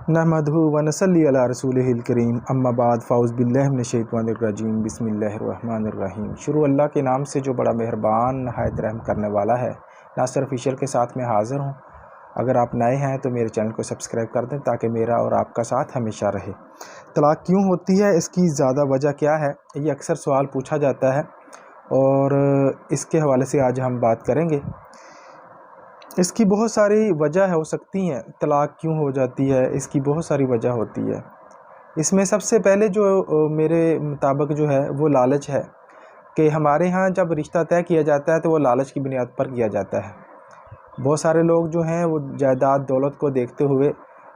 नहमदहु व नसल्ली अला रसूलिहिल करीम अम्मा बाद फ़ाउज़ बिल्लाहि मिनश शैतानिर रजीम बिस्मिल्लाहिर रहमानिर रहीम। शुरू अल्लाह के नाम से जो बड़ा मेहरबान नहायत रहम करने वाला है। नासिर ऑफिशियल के साथ मैं हाज़िर हूँ। अगर आप नए हैं तो मेरे चैनल को सब्सक्राइब कर दें ताकि मेरा और आपका साथ हमेशा रहे। तलाक़ क्यों होती है, इसकी ज़्यादा वजह क्या है, ये अक्सर सवाल पूछा जाता है और इसके हवाले से आज हम बात करेंगे। इसकी बहुत सारी वजह हो सकती हैं। तलाक़ क्यों हो जाती है, इसकी बहुत सारी वजह होती है। इसमें सबसे पहले जो मेरे मुताबिक जो है वो लालच है कि हमारे यहाँ जब रिश्ता तय किया जाता है तो वो लालच की बुनियाद पर किया जाता है। बहुत सारे लोग जो हैं वो जायदाद दौलत को देखते हुए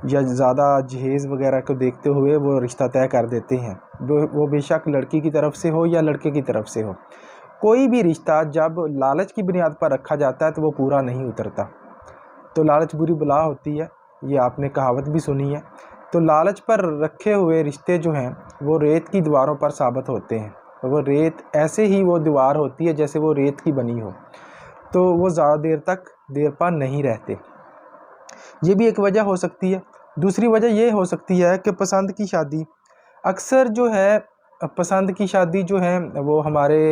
या ज़्यादा जहेज़ वगैरह को देखते हुए वो रिश्ता तय कर देते हैं। वो बेशक लड़की की तरफ से हो या लड़के की तरफ से हो। कोई भी रिश्ता जब लालच की बुनियाद पर रखा जाता है तो वो पूरा नहीं उतरता। तो लालच बुरी बला होती है, ये आपने कहावत भी सुनी है। तो लालच पर रखे हुए रिश्ते जो हैं वो रेत की दीवारों पर साबित होते हैं। वो रेत ऐसे ही वो दीवार होती है जैसे वो रेत की बनी हो, तो वो ज़्यादा देर तक देर पा नहीं रहते। ये भी एक वजह हो सकती है। दूसरी वजह ये हो सकती है कि पसंद की शादी। अक्सर जो है पसंद की शादी जो है वो हमारे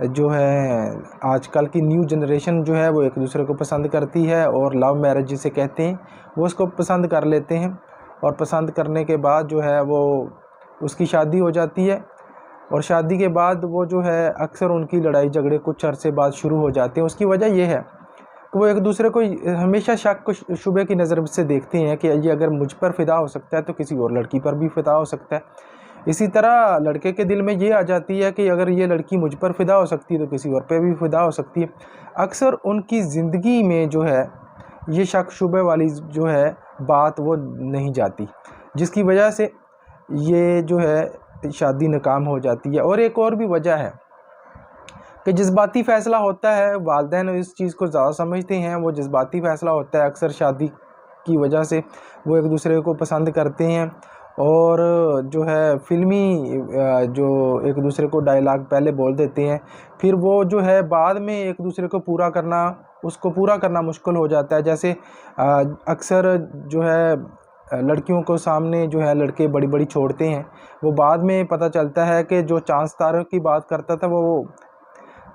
जो है आजकल की न्यू जनरेशन जो है वो एक दूसरे को पसंद करती है और लव मैरिज जिसे कहते हैं वो उसको पसंद कर लेते हैं और पसंद करने के बाद जो है वो उसकी शादी हो जाती है। और शादी के बाद वो जो है अक्सर उनकी लड़ाई झगड़े कुछ अरसे बाद शुरू हो जाते हैं। उसकी वजह ये है कि वो एक दूसरे को हमेशा शक शुबे की नज़र से देखते हैं कि ये अगर मुझ पर फ़िदा हो सकता है तो किसी और लड़की पर भी फ़िदा हो सकता है। इसी तरह लड़के के दिल में ये आ जाती है कि अगर ये लड़की मुझ पर फ़िदा हो सकती है तो किसी और पे भी फ़िदा हो सकती है। अक्सर उनकी ज़िंदगी में जो है ये शक शुबे वाली जो है बात वो नहीं जाती, जिसकी वजह से ये जो है शादी नाकाम हो जाती है। और एक और भी वजह है कि जज्बाती फ़ैसला होता है। वालिदैन इस चीज़ को ज़्यादा समझते हैं। वो जज्बाती फ़ैसला होता है अक्सर शादी की वजह से वो एक दूसरे को पसंद करते हैं और जो है फ़िल्मी जो एक दूसरे को डायलॉग पहले बोल देते हैं, फिर वो जो है बाद में एक दूसरे को उसको पूरा करना मुश्किल हो जाता है। जैसे अक्सर जो है लड़कियों को सामने जो है लड़के बड़ी बड़ी छोड़ते हैं। वो बाद में पता चलता है कि जो चांद तारों की बात करता था वो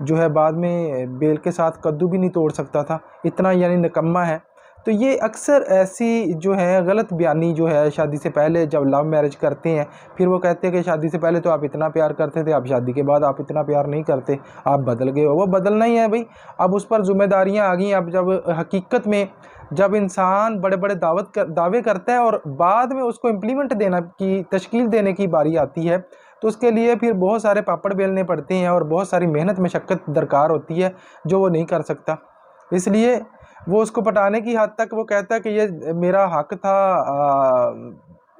जो है बाद में बेल के साथ कद्दू भी नहीं तोड़ सकता था, इतना यानी निकम्मा है। तो ये अक्सर ऐसी जो है गलत बयानी जो है शादी से पहले जब लव मैरिज करते हैं, फिर वो कहते हैं कि शादी से पहले तो आप इतना प्यार करते थे, अब शादी के बाद आप इतना प्यार नहीं करते, आप बदल गए हो। वो बदलना ही है भाई, अब उस पर ज़िम्मेदारियाँ आ गई। अब जब हकीकत में जब इंसान बड़े बड़े दावे करता है और बाद में उसको इम्प्लीमेंट देना की तश्कील देने की बारी आती है तो उसके लिए फिर बहुत सारे पापड़ बेलने पड़ते हैं और बहुत सारी मेहनत मशक्क़त दरकार होती है जो वो नहीं कर सकता। इसलिए वो उसको पटाने की हद तक वो कहता है कि ये मेरा हक़ था।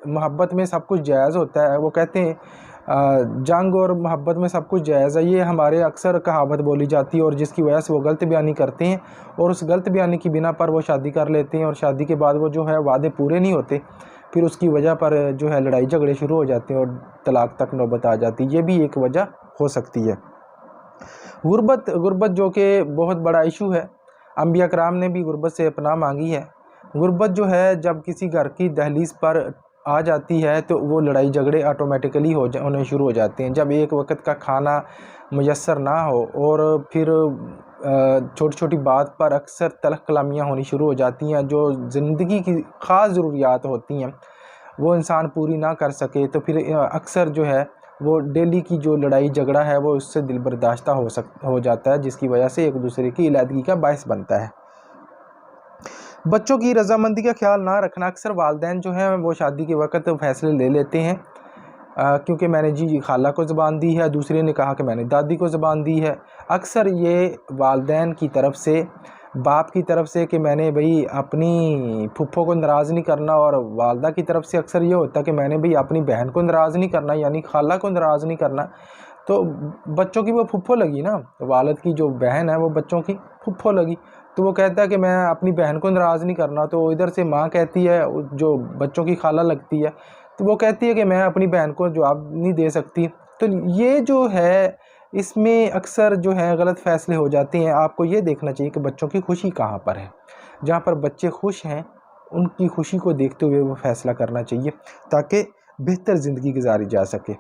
मोहब्बत में सब कुछ जायज़ होता है। वो कहते हैं जंग और मोहब्बत में सब कुछ जायज़ है। ये हमारे अक्सर कहावत बोली जाती है और जिसकी वजह से वो गलत बयानी करते हैं और उस गलत बयानी की बिना पर वो शादी कर लेते हैं और शादी के बाद वो जो है वादे पूरे नहीं होते, फिर उसकी वजह पर जो है लड़ाई झगड़े शुरू हो जाते हैं और तलाक़ तक नौबत आ जाती है। ये भी एक वजह हो सकती है। गुर्बत जो कि बहुत बड़ा इशू है। अंबिया कराम ने भी गुर्बत से पनाह मांगी है। गुर्बत जो है जब किसी घर की दहलीज़ पर आ जाती है तो वो लड़ाई झगड़े ऑटोमेटिकली होने शुरू हो जाते हैं। जब एक वक्त का खाना मुयस्सर ना हो और फिर छोटी छोटी बात पर अक्सर तल्ख़ कलामियाँ होनी शुरू हो जाती हैं, जो ज़िंदगी की ख़ास ज़रूरियात होती हैं वो इंसान पूरी ना कर सके तो फिर अक्सर जो है वो डेली की जो लड़ाई झगड़ा है वो उससे दिल बर्दाश्ता हो जाता है, जिसकी वजह से एक दूसरे की इलादगी का बायस बनता है। बच्चों की रजामंदी का ख्याल ना रखना। अक्सर वालिदैन जो हैं वो शादी के वक्त फ़ैसले ले लेते हैं क्योंकि मैंने जी खाला को ज़बान दी है, दूसरे ने कहा कि मैंने दादी को ज़बान दी है। अक्सर ये वालिदैन की तरफ से, बाप की तरफ से कि मैंने भाई अपनी फुफ्फो को नाराज़ नहीं करना, और वालदा की तरफ से अक्सर ये होता कि मैंने भाई अपनी बहन को नाराज़ नहीं करना, यानी खाला को नाराज़ नहीं करना। तो बच्चों की वो फुफ्फो लगी ना, तो वालिद की जो बहन है वो बच्चों की फुफ्फो लगी। तो वो कहता है कि मैं अपनी बहन को नाराज़ नहीं करना। तो इधर से माँ कहती है, जो बच्चों की खाला लगती है, तो वो कहती है कि मैं अपनी बहन को जवाब नहीं दे सकती। तो ये जो है इसमें अक्सर जो है गलत फ़ैसले हो जाते हैं। आपको ये देखना चाहिए कि बच्चों की खुशी कहाँ पर है। जहाँ पर बच्चे खुश हैं ان کی خوشی کو دیکھتے ہوئے وہ فیصلہ کرنا چاہیے تاکہ بہتر زندگی گزاری جا سکے۔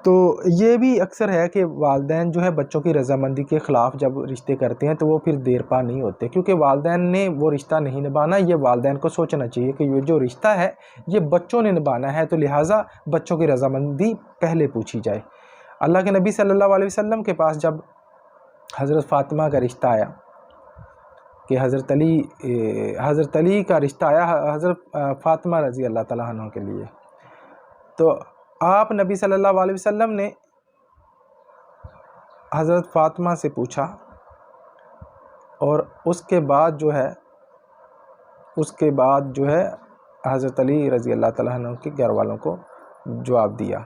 تو یہ بھی اکثر ہے کہ والدین جو ہے بچوں کی رضامندی کے خلاف جب رشتے کرتے ہیں تو وہ پھر دیر پا نہیں ہوتے، کیونکہ والدین نے وہ رشتہ نہیں نبھانا۔ یہ والدین کو سوچنا چاہیے کہ یہ جو رشتہ ہے یہ بچوں نے نبھانا ہے، تو لہٰذا بچوں کی رضامندی پہلے پوچھی جائے۔ اللہ کے نبی صلی اللہ علیہ وسلم کے پاس جب حضرت فاطمہ کا رشتہ آیا کہ حضرت علی کا رشتہ آیا حضرت فاطمہ رضی اللہ تعالیٰ عنہ کے لیے، تو آپ نبی صلی اللہ علیہ وسلم نے حضرت فاطمہ سے پوچھا، اور اس کے بعد جو ہے حضرت علی رضی اللہ تعالیٰ عنہ کے گھر والوں کو جواب دیا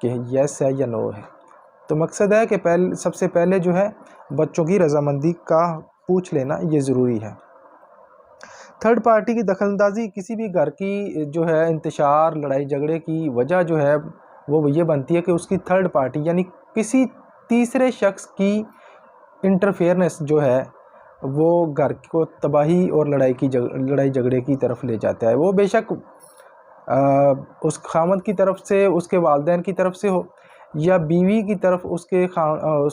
کہ یس ہے یا نو ہے۔ تو مقصد ہے کہ سب سے پہلے جو ہے بچوں کی رضامندی کا پوچھ لینا یہ ضروری ہے۔ تھرڈ پارٹی کی دخل اندازی کسی بھی گھر کی جو ہے انتشار، لڑائی جھگڑے کی وجہ جو ہے وہ یہ بنتی ہے کہ اس کی تھرڈ پارٹی یعنی کسی تیسرے شخص کی انٹرفیئرنس جو ہے وہ گھر کو تباہی اور لڑائی جھگڑے کی طرف لے جاتا ہے۔ وہ بے شک اس خامد کی طرف سے، اس کے والدین کی طرف سے ہو، یا بیوی کی طرف اس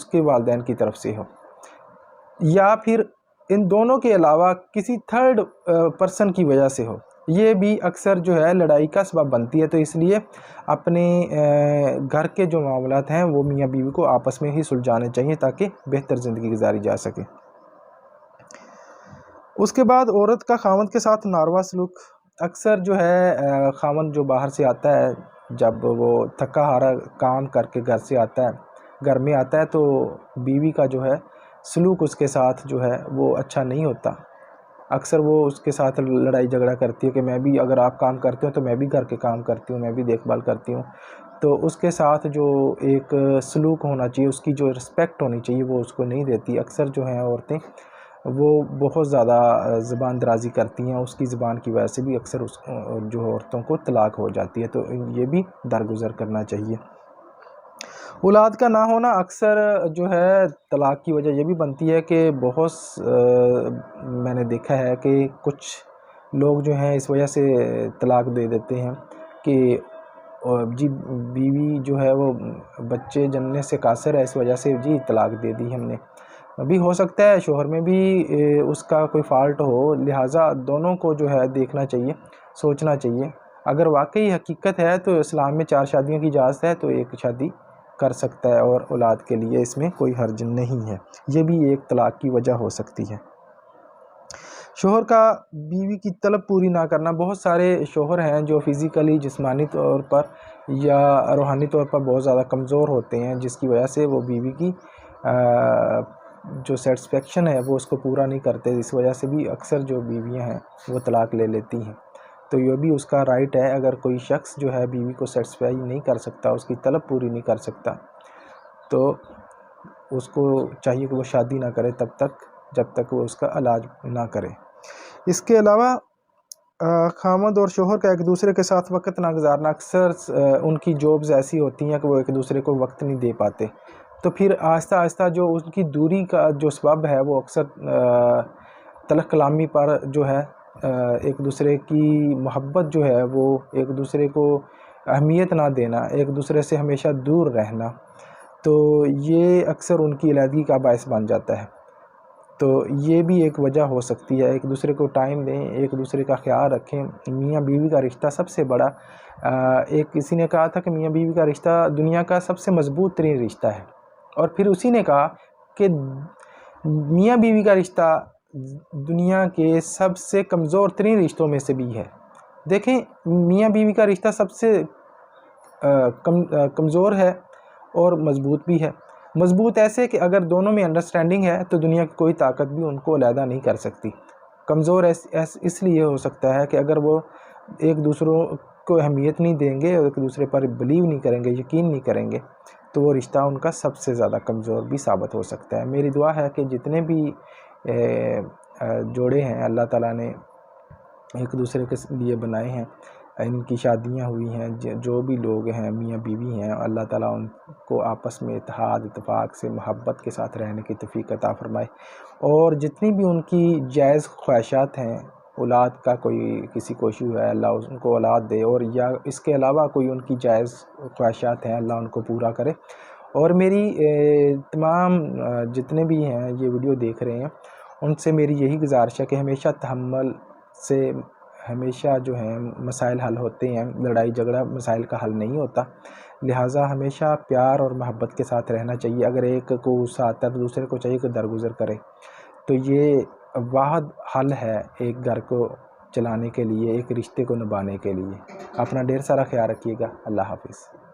کے والدین کی طرف سے ہو، یا پھر ان دونوں کے علاوہ کسی تھرڈ پرسن کی وجہ سے ہو، یہ بھی اکثر جو ہے لڑائی کا سبب بنتی ہے۔ تو اس لیے اپنے گھر کے جو معاملات ہیں وہ میاں بیوی کو آپس میں ہی سلجھانے چاہیے تاکہ بہتر زندگی گزاری جا سکے۔ اس کے بعد عورت کا خاوند کے ساتھ ناروا سلوک۔ اکثر جو ہے خاوند جو باہر سے آتا ہے، جب وہ تھکا ہارا کام کر کے گھر میں آتا ہے تو بیوی کا جو ہے سلوک اس کے ساتھ جو ہے وہ اچھا نہیں ہوتا۔ اکثر وہ اس کے ساتھ لڑائی جھگڑا کرتی ہے کہ میں بھی، اگر آپ کام کرتے ہو تو میں بھی گھر کے کام کرتی ہوں، میں بھی دیکھ بھال کرتی ہوں۔ تو اس کے ساتھ جو ایک سلوک ہونا چاہیے، اس کی جو رسپیکٹ ہونی چاہیے وہ اس کو نہیں دیتی۔ اکثر جو ہیں عورتیں وہ بہت زیادہ زبان درازی کرتی ہیں، اس کی زبان کی وجہ سے بھی اکثر جو عورتوں کو طلاق ہو جاتی ہے، تو یہ بھی درگزر کرنا چاہیے۔ اولاد کا نہ ہونا اکثر جو ہے طلاق کی وجہ یہ بھی بنتی ہے کہ میں نے دیکھا ہے کہ کچھ لوگ جو ہیں اس وجہ سے طلاق دے دیتے ہیں کہ جی بیوی جو ہے وہ بچے جننے سے قاصر ہے، اس وجہ سے جی طلاق دے دی ہم نے۔ ابھی ہو سکتا ہے شوہر میں بھی اس کا کوئی فالٹ ہو، لہٰذا دونوں کو جو ہے دیکھنا چاہیے، سوچنا چاہیے۔ اگر واقعی حقیقت ہے تو اسلام میں 4 شادیوں کی اجازت ہے، تو 1 شادی کر سکتا ہے اور اولاد کے لیے اس میں کوئی حرج نہیں ہے۔ یہ بھی ایک طلاق کی وجہ ہو سکتی ہے۔ شوہر کا بیوی کی طلب پوری نہ کرنا۔ بہت سارے شوہر ہیں جو فزیکلی، جسمانی طور پر یا روحانی طور پر بہت زیادہ کمزور ہوتے ہیں، جس کی وجہ سے وہ بیوی کی جو سیٹسفیکشن ہے وہ اس کو پورا نہیں کرتے۔ اس وجہ سے بھی اکثر جو بیویاں ہیں وہ طلاق لے لیتی ہیں۔ تو یہ بھی اس کا رائٹ ہے، اگر کوئی شخص جو ہے بیوی کو سیٹسفائی نہیں کر سکتا، اس کی طلب پوری نہیں کر سکتا، تو اس کو چاہیے کہ وہ شادی نہ کرے جب تک وہ اس کا علاج نہ کرے۔ اس کے علاوہ خامد اور شوہر کا ایک دوسرے کے ساتھ وقت نہ گزارنا۔ اکثر ان کی جابز ایسی ہوتی ہیں کہ وہ ایک دوسرے کو وقت نہیں دے پاتے، تو پھر آہستہ آہستہ جو ان کی دوری کا جو سبب ہے وہ اکثر تلخ کلامی پر جو ہے ایک دوسرے کی محبت جو ہے وہ ایک دوسرے کو اہمیت نہ دینا، ایک دوسرے سے ہمیشہ دور رہنا، تو یہ اکثر ان کی علیحدگی کا باعث بن جاتا ہے۔ تو یہ بھی ایک وجہ ہو سکتی ہے۔ ایک دوسرے کو ٹائم دیں، ایک دوسرے کا خیال رکھیں۔ میاں بیوی کا رشتہ سب سے بڑا، کسی نے کہا تھا کہ میاں بیوی کا رشتہ دنیا کا سب سے مضبوط ترین رشتہ ہے، اور پھر اسی نے کہا کہ میاں بیوی کا رشتہ دنیا کے سب سے کمزور ترین رشتوں میں سے بھی ہے۔ دیکھیں میاں بیوی کا رشتہ سب سے کمزور ہے اور مضبوط بھی ہے۔ مضبوط ایسے کہ اگر دونوں میں انڈرسٹینڈنگ ہے تو دنیا کی کوئی طاقت بھی ان کو علیحدہ نہیں کر سکتی۔ کمزور اس لیے ہو سکتا ہے کہ اگر وہ ایک دوسروں کو اہمیت نہیں دیں گے اور ایک دوسرے پر بلیو نہیں کریں گے، یقین نہیں کریں گے، تو وہ رشتہ ان کا سب سے زیادہ کمزور بھی ثابت ہو سکتا ہے۔ میری دعا ہے کہ جتنے بھی جوڑے ہیں اللہ تعالیٰ نے ایک دوسرے کے لیے بنائے ہیں، ان کی شادیاں ہوئی ہیں، جو بھی لوگ ہیں میاں بیوی ہیں، اللہ تعالیٰ ان کو آپس میں اتحاد اتفاق سے محبت کے ساتھ رہنے کی توفیق عطا فرمائے، اور جتنی بھی ان کی جائز خواہشات ہیں اولاد کا کوئی کسی کو ایشو ہے اللہ ان کو اولاد دے، اور یا اس کے علاوہ کوئی ان کی جائز خواہشات ہیں اللہ ان کو پورا کرے۔ اور میری تمام جتنے بھی ہیں یہ ویڈیو دیکھ رہے ہیں ان سے میری یہی گزارش ہے کہ ہمیشہ تحمل سے ہمیشہ جو ہیں مسائل حل ہوتے ہیں، لڑائی جھگڑا مسائل کا حل نہیں ہوتا، لہٰذا ہمیشہ پیار اور محبت کے ساتھ رہنا چاہیے۔ اگر ایک کو غصہ آتا ہے تو دوسرے کو چاہیے کہ درگزر کرے، تو یہ واحد حل ہے ایک گھر کو چلانے کے لیے، ایک رشتے کو نبھانے کے لیے۔ اپنا ڈھیر سارا خیال رکھیے گا۔ اللہ حافظ۔